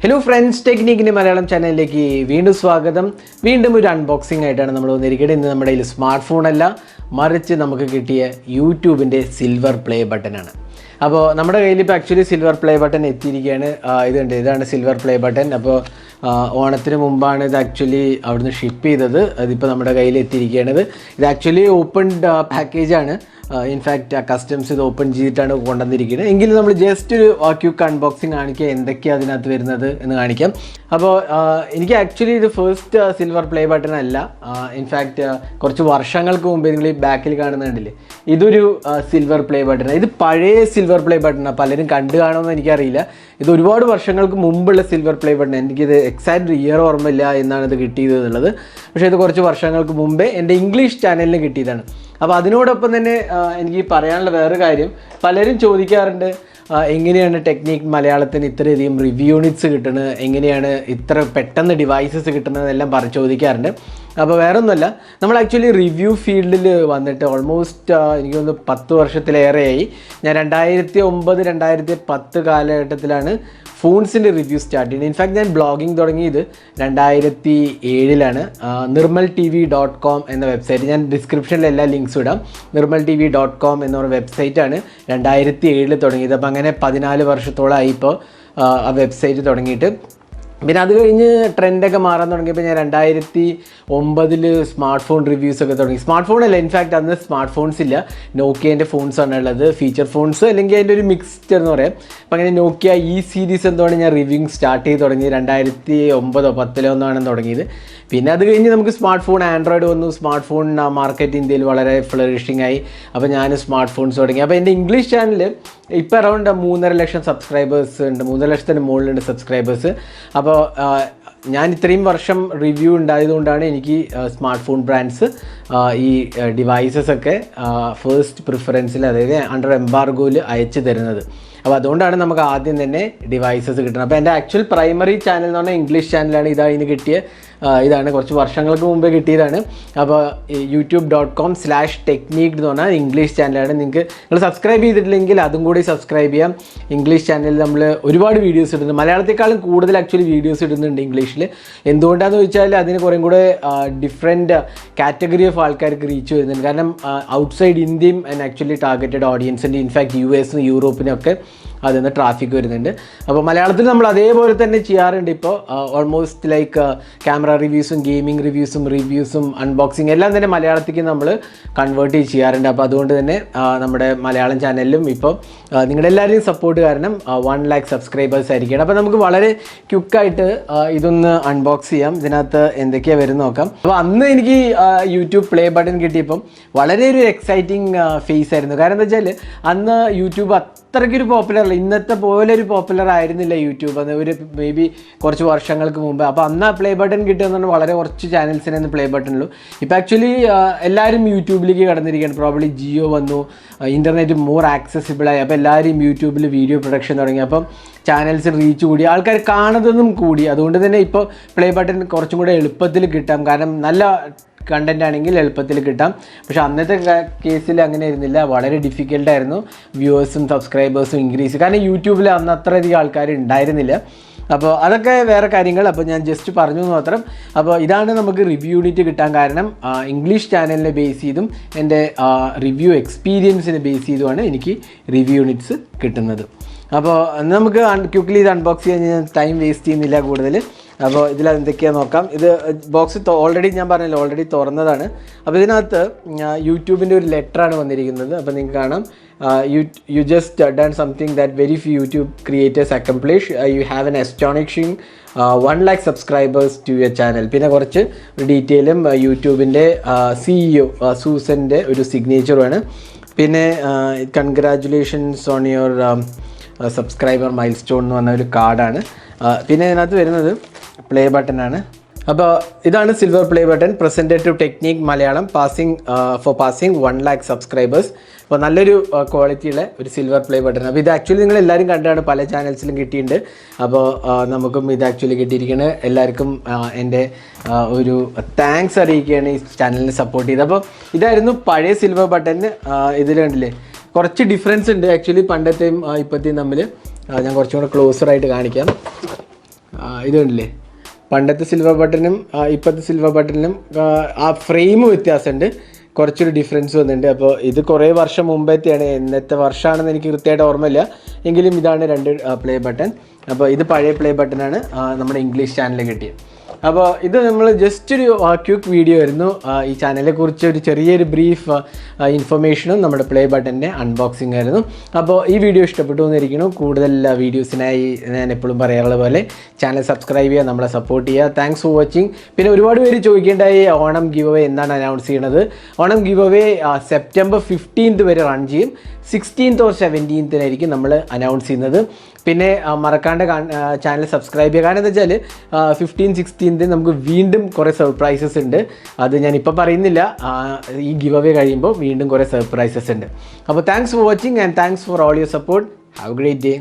Hello friends, Technique in Malayalam Channel വീണ്ടും സ്വാഗതം. വീണ്ടും ഒരു അൺബോക്സിംഗ് ആയിട്ടാണ് നമ്മൾ വന്നിരിക്കുന്നത്. ഇന്ന് നമ്മുടെ കയ്യിൽ സ്മാർട്ട് ഫോൺ അല്ല, മറിച്ച് നമുക്ക് കിട്ടിയ യൂട്യൂബിൻ്റെ സിൽവർ പ്ലേ ബട്ടൺ ആണ്. അപ്പോൾ നമ്മുടെ കയ്യിൽ ഇപ്പോൾ ആക്ച്വലി സിൽവർ പ്ലേ ബട്ടൺ എത്തിയിരിക്കുകയാണ്. ഇതാണ് സിൽവർ പ്ലേ ബട്ടൺ. അപ്പോൾ ഓണത്തിന് മുമ്പാണ് ഇത് ആക്ച്വലി അവിടുന്ന് ഷിപ്പ് ചെയ്തത്. അതിപ്പോൾ നമ്മുടെ കയ്യിൽ എത്തിയിരിക്കുകയാണിത്. ഇത് ആക്ച്വലി ഓപ്പൺഡ് പാക്കേജാണ്. ഇൻഫാക്റ്റ് ആ കസ്റ്റംസ് ഇത് ഓപ്പൺ ചെയ്തിട്ടാണ് കൊണ്ടുവന്നിരിക്കുന്നത്. എങ്കിലും നമ്മൾ ജസ്റ്റ് ഒരു ക്വിക്ക് അൺബോക്സിങ് കാണിക്കുക, എന്തൊക്കെയാണ് അതിനകത്ത് വരുന്നത് എന്ന് കാണിക്കാം. അപ്പോൾ എനിക്ക് ആക്ച്വലി ഇത് ഫസ്റ്റ് സിൽവർ പ്ലേ ബട്ടൺ അല്ല. ഇൻഫാക്റ്റ് കുറച്ച് വർഷങ്ങൾക്ക് മുമ്പ് നിങ്ങൾ ഈ ബാക്കിൽ കാണുന്നുണ്ടല്ലേ, ഇതൊരു സിൽവർ പ്ലേ ബട്ടൺ. ഇത് പഴയ സിൽവർ പ്ലേ ബട്ടണാണ്. പലരും കണ്ടു കാണുമെന്ന് എനിക്കറിയില്ല. ഇത് ഒരുപാട് വർഷങ്ങൾക്ക് മുമ്പുള്ള സിൽവർ പ്ലേ ബട്ടൺ. എനിക്കിത് എക്സാക്റ്റ് ഇയർ ഓർമ്മയില്ല എന്നാണ് ഇത് കിട്ടിയത് എന്നുള്ളത്. പക്ഷേ ഇത് കുറച്ച് വർഷങ്ങൾക്ക് മുമ്പേ എൻ്റെ ഇംഗ്ലീഷ് ചാനലിന് കിട്ടിയതാണ്. അപ്പോൾ അതിനോടൊപ്പം തന്നെ എനിക്ക് പറയാനുള്ള വേറൊരു കാര്യം, പലരും ചോദിക്കാറുണ്ട് എങ്ങനെയാണ് ടെക്നിക് മലയാളത്തിന് ഇത്രയധികം റിവ്യൂ യൂണിറ്റ്സ് കിട്ടുന്നത്, എങ്ങനെയാണ് ഇത്ര പെട്ടെന്ന് ഡിവൈസസ് കിട്ടുന്നതെല്ലാം ചോദിക്കാറുണ്ട്. അപ്പോൾ വേറെ ഒന്നുമല്ല, നമ്മൾ ആക്ച്വലി റിവ്യൂ ഫീൽഡിൽ വന്നിട്ട് ഓൾമോസ്റ്റ് എനിക്ക് തോന്നുന്നു 10 വർഷത്തിലേറെയായി. ഞാൻ 2009-2010 കാലഘട്ടത്തിലാണ് ഫോൺസിൻ്റെ റിവ്യൂ സ്റ്റാർട്ട് ചെയ്യുന്നത്. ഇൻഫാക്ട് ഞാൻ ബ്ലോഗിങ് തുടങ്ങിയത് 2007 നിർമ്മൽtv.com എന്ന വെബ്സൈറ്റ്. ഞാൻ ഡിസ്ക്രിപ്ഷനിൽ എല്ലാ ലിങ്ക്സും ഇടാം. നിർമ്മൽtv.com എന്ന ഒരു വെബ്സൈറ്റാണ് 2007 തുടങ്ങിയത്. അപ്പോൾ അങ്ങനെ 14 വർഷത്തോളമായി ഇപ്പോൾ ആ വെബ്സൈറ്റ് തുടങ്ങിയിട്ട്. പിന്നെ അത് കഴിഞ്ഞ് ട്രെൻഡൊക്കെ മാറാൻ തുടങ്ങിയപ്പോൾ ഞാൻ 2009 സ്മാർട്ട് ഫോൺ റിവ്യൂസൊക്കെ തുടങ്ങി. സ്മാർട്ട് ഫോണല്ല, ഇൻഫാക്റ്റ് അന്ന് സ്മാർട്ട് ഫോൺസ് ഇല്ല, നോക്കിയേൻ്റെ ഫോൺസാണ് ഉള്ളത്. ഫീച്ചർ ഫോൺസ് അല്ലെങ്കിൽ അതിൻ്റെ ഒരു മിക്സ്ഡ് എന്ന് പറയാം. അപ്പം അങ്ങനെ നോക്കിയ ഈ സീരീസ് എന്താണ് ഞാൻ റിവ്യൂയിങ് സ്റ്റാർട്ട് ചെയ്ത് തുടങ്ങി 2009-10 തുടങ്ങിയത്. പിന്നെ അത് കഴിഞ്ഞ് നമുക്ക് സ്മാർട്ട് ഫോൺ ആൻഡ്രോയിഡ് വന്നു. സ്മാർട്ട് ഫോൺ മാർക്കറ്റ് ഇന്ത്യയിൽ വളരെ ഫ്ലറിഷിംഗ് ആയി. അപ്പോൾ ഞാൻ സ്മാർട്ട് ഫോൺസ് തുടങ്ങി. അപ്പോൾ എൻ്റെ ഇംഗ്ലീഷ് ചാനൽ ഇപ്പോൾ അറൗണ്ട് 3.5 ലക്ഷം സബ്സ്ക്രൈബേഴ്സ് ഉണ്ട്. 3.5 ലക്ഷത്തിന് മുകളിലുണ്ട് സബ്സ്ക്രൈബേഴ്സ്. അപ്പോൾ ഞാൻ ഇത്രയും വർഷം റിവ്യൂ ഉണ്ടായതുകൊണ്ടാണ് എനിക്ക് സ്മാർട്ട് ഫോൺ ബ്രാൻഡ്സ് ഈ ഡിവൈസസൊക്കെ ഫസ്റ്റ് പ്രിഫറൻസിൽ, അതായത് അണ്ടർ എംബാർഗോയിൽ അയച്ചു തരുന്നത്. അപ്പോൾ അതുകൊണ്ടാണ് നമുക്ക് ആദ്യം തന്നെ ഡിവൈസസ് കിട്ടുന്നത്. അപ്പോൾ എൻ്റെ ആക്ച്വൽ പ്രൈമറി ചാനൽ എന്ന് പറഞ്ഞാൽ ഇംഗ്ലീഷ് ചാനലാണ്. ഇതാണ് കിട്ടിയ ഇതാണ് കുറച്ച് വർഷങ്ങൾക്ക് മുമ്പേ കിട്ടിയതാണ്. അപ്പോൾ youtube.com/technique എന്ന് പറഞ്ഞാൽ ഇംഗ്ലീഷ് ചാനലാണ്. നിങ്ങൾ സബ്സ്ക്രൈബ് ചെയ്തിട്ടില്ലെങ്കിൽ അതും കൂടി സബ്സ്ക്രൈബ് ചെയ്യാം. ഇംഗ്ലീഷ് ചാനലിൽ നമ്മൾ ഒരുപാട് വീഡിയോസ് ഇടുന്നു. മലയാളത്തെക്കാളും കൂടുതൽ ആക്ച്വലി വീഡിയോസ് ഇടുന്നുണ്ട് ഇംഗ്ലീഷിൽ. എന്തുകൊണ്ടാണെന്ന് ചോദിച്ചാൽ അതിന് കുറേ കൂടെ ഡിഫറെൻറ്റ് കാറ്റഗറി ഓഫ് ആൾക്കാർക്ക് റീച്ച് വരുന്നുണ്ട്. കാരണം ഔട്ട്സൈഡ് ഇന്ത്യയും ആക്ച്വലി ടാർഗറ്റഡ് ഓഡിയൻസ് ഉണ്ട്. ഇൻഫാക്റ്റ് US-നും യൂറോപ്പിനൊക്കെ അതിൽ നിന്ന് ട്രാഫിക് വരുന്നുണ്ട്. അപ്പോൾ മലയാളത്തിൽ നമ്മൾ അതേപോലെ തന്നെ ചെയ്യാറുണ്ട്. ഇപ്പോൾ ഓൾമോസ്റ്റ് ലൈക്ക് ക്യാമറ റിവ്യൂസും ഗെയിമിംഗ് റിവ്യൂസും അൺബോക്സിങ് എല്ലാം തന്നെ മലയാളത്തേക്ക് നമ്മൾ കൺവേർട്ട് ചെയ്യാറുണ്ട്. അപ്പോൾ അതുകൊണ്ട് തന്നെ നമ്മുടെ മലയാളം ചാനലിലും ഇപ്പോൾ നിങ്ങളുടെ എല്ലാവരുടെയും സപ്പോർട്ട് കാരണം 1 lakh സബ്സ്ക്രൈബേഴ്സ് ആയിരിക്കണം. അപ്പോൾ നമുക്ക് വളരെ ക്വിക്കായിട്ട് ഇതൊന്ന് അൺബോക്സ് ചെയ്യാം. ഇതിനകത്ത് എന്തൊക്കെയാണ് വരുന്നത് നോക്കാം. അപ്പോൾ അന്ന് എനിക്ക് യൂട്യൂബ് പ്ലേ ബട്ടൺ കിട്ടിയപ്പം വളരെ ഒരു എക്സൈറ്റിംഗ് ഫേസ് ആയിരുന്നു. കാരണം എന്താ വെച്ചാൽ അന്ന് യൂട്യൂബ് അത്രയ്ക്കൊരു പോപ്പുലർ അല്ല, ഇന്നത്തെ പോലെ ഒരു പോപ്പുലർ ആയിരുന്നില്ല യൂട്യൂബ്. അത് ഒരു മേ ബി കുറച്ച് വർഷങ്ങൾക്ക് മുമ്പ്. അപ്പോൾ അന്ന് ആ പ്ലേ ബട്ടൺ കിട്ടുമെന്ന് പറഞ്ഞാൽ വളരെ കുറച്ച് ചാനൽസിനായിരുന്നു പ്ലേ ബട്ടണുള്ളൂ. ഇപ്പോൾ ആക്ച്വലി എല്ലാവരും യൂട്യൂബിലേക്ക് കടന്നിരിക്കുകയാണ്. പ്രോബ്ലി ജിയോ വന്നു, ഇൻ്റർനെറ്റ് മോർ ആക്സസിബിളായി. അപ്പോൾ എല്ലാവരും യൂട്യൂബിൽ വീഡിയോ പ്രൊഡക്ഷൻ തുടങ്ങി. അപ്പം ചാനൽസ് റീച്ച് കൂടി, ആൾക്കാർ കാണുന്നതും കൂടി. അതുകൊണ്ട് തന്നെ ഇപ്പോൾ പ്ലേ ബട്ടൺ കുറച്ചും കൂടെ എളുപ്പത്തിൽ കിട്ടാം. കാരണം നല്ല കണ്ടൻ്റ് ആണെങ്കിൽ എളുപ്പത്തിൽ കിട്ടാം. പക്ഷേ അന്നത്തെ കേസിൽ അങ്ങനെ ആയിരുന്നില്ല, വളരെ ഡിഫിക്കൽട്ടായിരുന്നു വ്യൂവേഴ്സും സബ്സ്ക്രൈബേഴ്സും ഇൻക്രീസ്. കാരണം യൂട്യൂബിൽ അന്ന് അത്രയധികം ആൾക്കാർ ഉണ്ടായിരുന്നില്ല. അപ്പോൾ അതൊക്കെ വേറെ കാര്യങ്ങൾ. അപ്പോൾ ഞാൻ ജസ്റ്റ് പറഞ്ഞു എന്ന് മാത്രം. അപ്പോൾ ഇതാണ് നമുക്ക് റിവ്യൂ യൂണിറ്റ് കിട്ടാൻ കാരണം. ഇംഗ്ലീഷ് ചാനലിനെ ബേസ് ചെയ്തും എൻ്റെ റിവ്യൂ എക്സ്പീരിയൻസിനെ ബേസ് ചെയ്തുമാണ് എനിക്ക് റിവ്യൂ യൂണിറ്റ്സ് കിട്ടുന്നത്. അപ്പോൾ നമുക്ക് ക്വിക്ക്ലി ഇത് അൺബോക്സ് ചെയ്യാൻ ടൈം വേസ്റ്റ് ചെയ്യുന്നില്ല കൂടുതൽ. അപ്പോൾ ഇതിൽ എന്തൊക്കെയാണെന്ന് നോക്കാം. ഇത് ബോക്സ് ഓൾറെഡി ഞാൻ പറഞ്ഞല്ലോ, ഓൾറെഡി തുറന്നതാണ്. അപ്പോൾ ഇതിനകത്ത് യൂട്യൂബിൻ്റെ ഒരു ലെറ്ററാണ് വന്നിരിക്കുന്നത്. അപ്പോൾ നിങ്ങൾക്ക് കാണാം, you just done something that very few YouTube creators accomplish. You have an astonishing 1 lakh subscribers to your channel. പിന്നെ കുറച്ച് ഡീറ്റെയിലും യൂട്യൂബിൻ്റെ CEO സൂസൻ്റെ ഒരു സിഗ്നേച്ചറുമാണ്. പിന്നെ congratulations on your subscriber mile stone എന്ന് പറഞ്ഞ ഒരു കാർഡാണ്. പിന്നെ ഇതിനകത്ത് വരുന്നത് പ്ലേ ബട്ടനാണ്. അപ്പോൾ ഇതാണ് silver play button, presented to technique Malayalam, for passing 1 lakh subscribers. അപ്പോൾ നല്ലൊരു ക്വാളിറ്റിയുള്ള ഒരു സിൽവർ പ്ലേ ബട്ടൺ. അപ്പോൾ ഇത് ആക്ച്വലി നിങ്ങൾ എല്ലാവരും കണ്ടാണ്, പല ചാനൽസിലും കിട്ടിയിട്ടുണ്ട്. അപ്പോൾ നമുക്കും ഇത് ആക്ച്വലി കിട്ടിയിരിക്കുന്നത്. എല്ലാവർക്കും എൻ്റെ ഒരു താങ്ക്സ് അറിയിക്കുകയാണ് ഈ ചാനലിനെ സപ്പോർട്ട് ചെയ്ത്. അപ്പോൾ ഇതായിരുന്നു പഴയ സിൽവർ ബട്ടൺ. ഇതിൽ കണ്ടില്ലേ കുറച്ച് ഡിഫറൻസ് ഉണ്ട് ആക്ച്വലി പണ്ടത്തെയും ഇപ്പോഴത്തെയും തമ്മിൽ. ഞാൻ കുറച്ചും കൂടെ ക്ലോസറായിട്ട് കാണിക്കാം. ഇതുണ്ടല്ലേ, പണ്ടത്തെ സിൽവർ ബട്ടനും ഇപ്പോഴത്തെ സിൽവർ ബട്ടനും ആ ഫ്രെയിം വ്യത്യാസമുണ്ട്, കുറച്ചൊരു ഡിഫറൻസ് വന്നിട്ടുണ്ട്. അപ്പോൾ ഇത് കുറേ വർഷം മുമ്പത്തെയാണ്, എന്നത്തെ വർഷമാണെന്ന് എനിക്ക് കൃത്യമായിട്ട് ഓർമ്മയില്ല, എങ്കിലും ഇതാണ് 2 പ്ലേ ബട്ടൺ. അപ്പോൾ ഇത് പഴയ പ്ലേ ബട്ടനാണ് നമ്മുടെ ഇംഗ്ലീഷ് ചാനലിൽ കിട്ടിയത്. അപ്പോൾ ഇത് നമ്മൾ ജസ്റ്റ് ഒരു ക്വിക്ക് വീഡിയോ ആയിരുന്നു. ഈ ചാനലിനെ കുറിച്ച് ഒരു ചെറിയൊരു ബ്രീഫ് ഇൻഫർമേഷനും നമ്മുടെ പ്ലേ ബട്ടൻ്റെ അൺബോക്സിംഗ് ആയിരുന്നു. അപ്പോൾ ഈ വീഡിയോ ഇഷ്ടപ്പെട്ടു എന്നിരിക്കുന്നു. കൂടുതൽ വീഡിയോസിനായി ഞാൻ എപ്പോഴും പറയാറുള്ള പോലെ ചാനൽ സബ്സ്ക്രൈബ് ചെയ്യുക, നമ്മളെ സപ്പോർട്ട് ചെയ്യുക. Thanks for watching. പിന്നെ ഒരുപാട് പേര് ചോദിക്കേണ്ടായി ഓണം ഗിവ് അവേ എന്നാണ് അനൗൺസ് ചെയ്യുന്നത്. Onam give away September 15th വരെ റൺ ചെയ്യും. 16th or 17th നമ്മൾ അനൗൺസ് ചെയ്യുന്നത്. പിന്നെ മറക്കാണ്ട് ചാനൽ സബ്സ്ക്രൈബ് ചെയ്യുക. കാരണം എന്താ വെച്ചാൽ 15, 16 നമുക്ക് വീണ്ടും കുറേ സർപ്രൈസസ് ഉണ്ട്. അത് ഞാനിപ്പോൾ പറയുന്നില്ല, ഈ ഗിവ് അവേ കഴിയുമ്പോൾ വീണ്ടും കുറേ സർപ്രൈസസ് ഉണ്ട്. അപ്പോൾ thanks for watching and thanks for all your support. Have A great day.